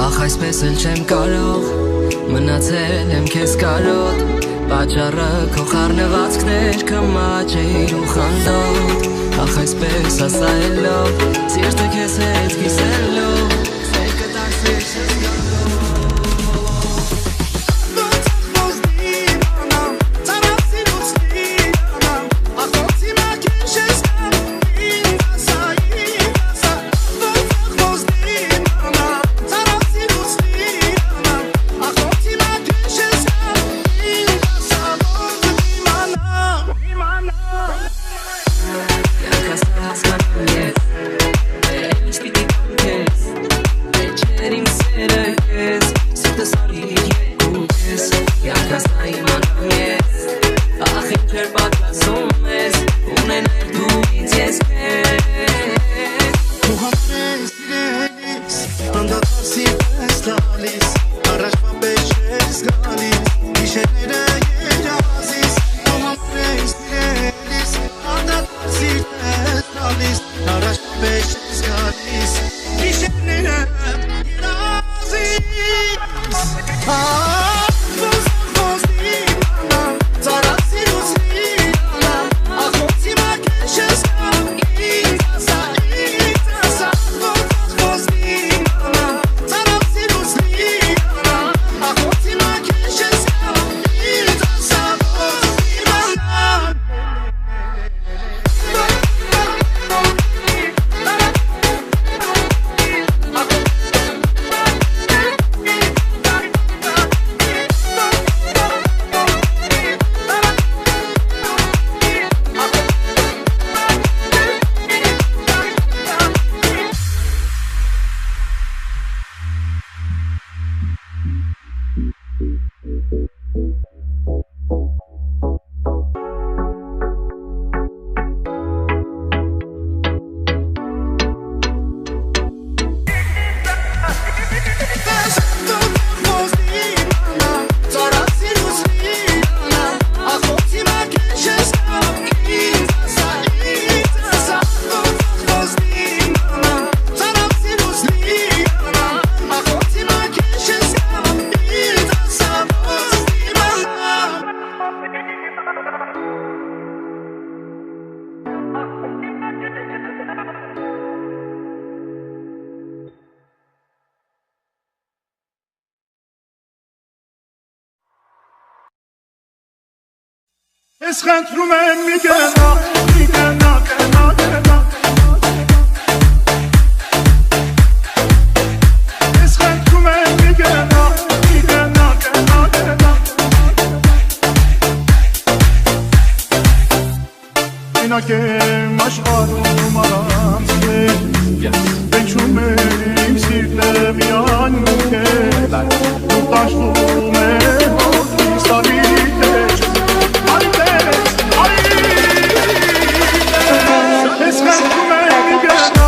Ախ այսպես էլ չեմ կարող, մնացել եմ քեզ կարոտ, պատճառը քո խառնվածքներ կմաճեիր ու խանդոտ, ախ այսպես ասայելով, սիրտը քեզ հետ կիսելով, սեր կդարձվեր չզգալով Yes, Ես խնդրում եմ մի գնա, գնա Ես խնդրում եմ մի գնա, Մենակ եմ աշխարհում առանց քեզ Վեճում եմ իմ սիրտը միայն քեզ Ու տաշվում եմ հոգիս արիտեջ Ես խնդրում եմ մի գնա,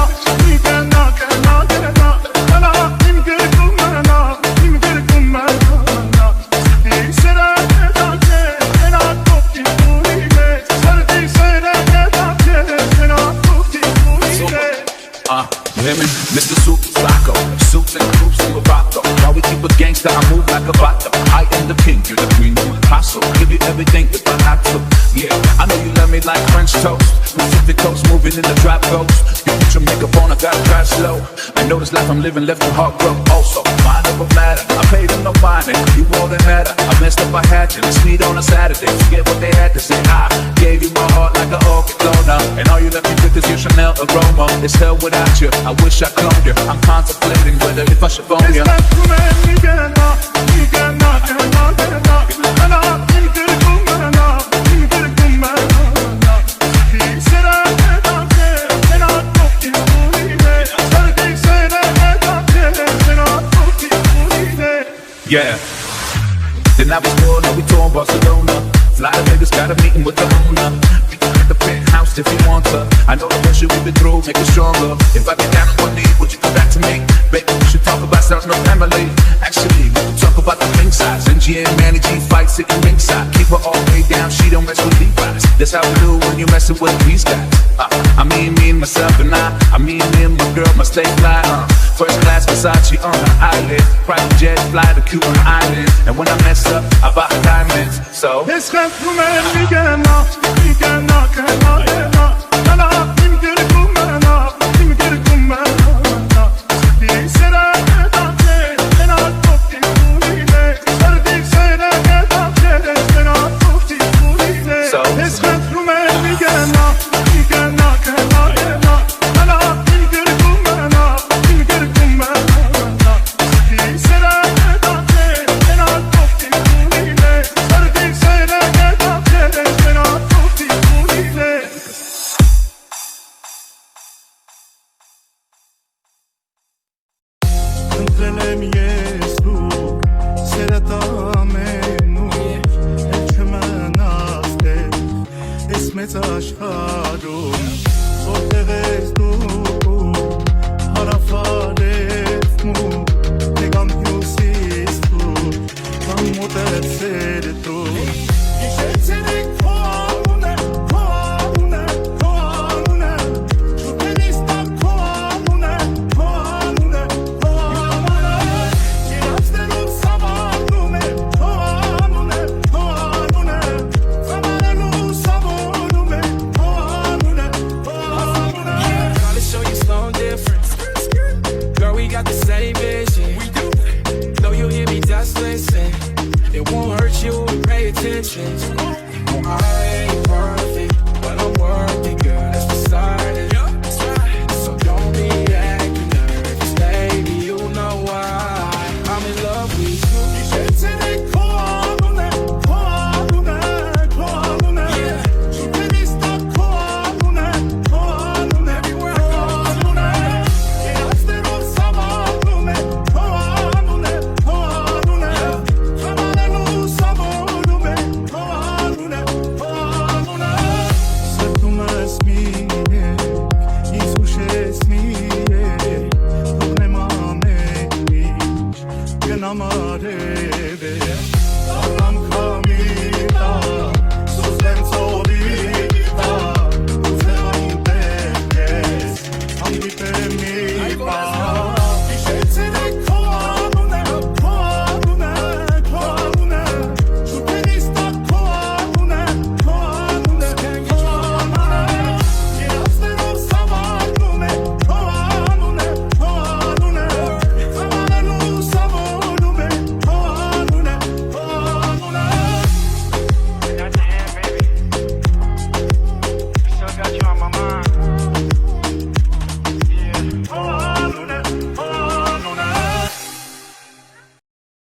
իմ գրկում մնա, իմ գրկում մնա Իմ սերը հետակ ես, մենակ կողքին ուրի մեծ Սրտի սերը հետակ ես, մենակ կողքին ուրի մեծ Women, Mr. Super Flacco, suits and groups in Lovato. While we keep a gangster, I move like a vato. I am the king, you're the queen, you apostle. Give you everything if I have to. Yeah, I know you love me like French toast. Pacific coast, moving in the drop coast. You put your makeup on, I gotta drive slow. I know this life I'm living left my heart broke. Also, mind over matter. I paid them no mind, you more than matter. I messed up, I had you. Let's meet on a Saturday. Forget what they had to say. I gave you my heart like an orchid donor, and all you left me with is your Chanel aroma. It's hell without you. I wish I cloned you. I'm contemplating whether if I should phone you. Ես խնդրում եմ մի գնա, իմ գրկում մնա, իմ գրկում մնա Իմ սերը հետակ ես, մենակ կողքին ուրի մեծ Սրտի սերը հետակ ես, մենակ կողքին ուրի մեծ Yeah. Then I was born, now we tour Barcelona. Fly to Vegas, got a meeting with the owner. We can get the penthouse if you want to. I know the pressure we've been through, make it stronger. If I get down on one knee, would you come back to me? Baby, we should talk about ourselves, no family. Actually, we can talk about the ring size. NG and Manny G fight sitting ringside. Keep her all the way down, she don't mess with Levi's. That's how we do when you messing with these guys. I mean me and myself and I mean me and my girl, my stay fly. First class Versace on the island. Private jet fly to Cuban Island. And when I mess up, I buy diamonds. So Ես խնդրում եմ մի գնա, իմ գրկում մնա, իմ գրկում մնա Իմ սերը հետակ ես, մենակ կողքին ուրի մեծ Սրտի սերը հետակ ես, մենակ կողքին ուրի մեծ Ես խնդրում եմ մի գնա, իմ գրկում մնա, իմ գրկում մնա Իմ սերը հետակ ես, մենակ կողքին ուրի մեծ Սրտի սերը հետակ ես, մենակ կողքին ուրի մեծ Ընտրել եմ ես դու, սերդ ամենուր Էլ չմնաս դեմ, ես մեծ աշխարում Որտեղ ես դու, հարավ արևմուտք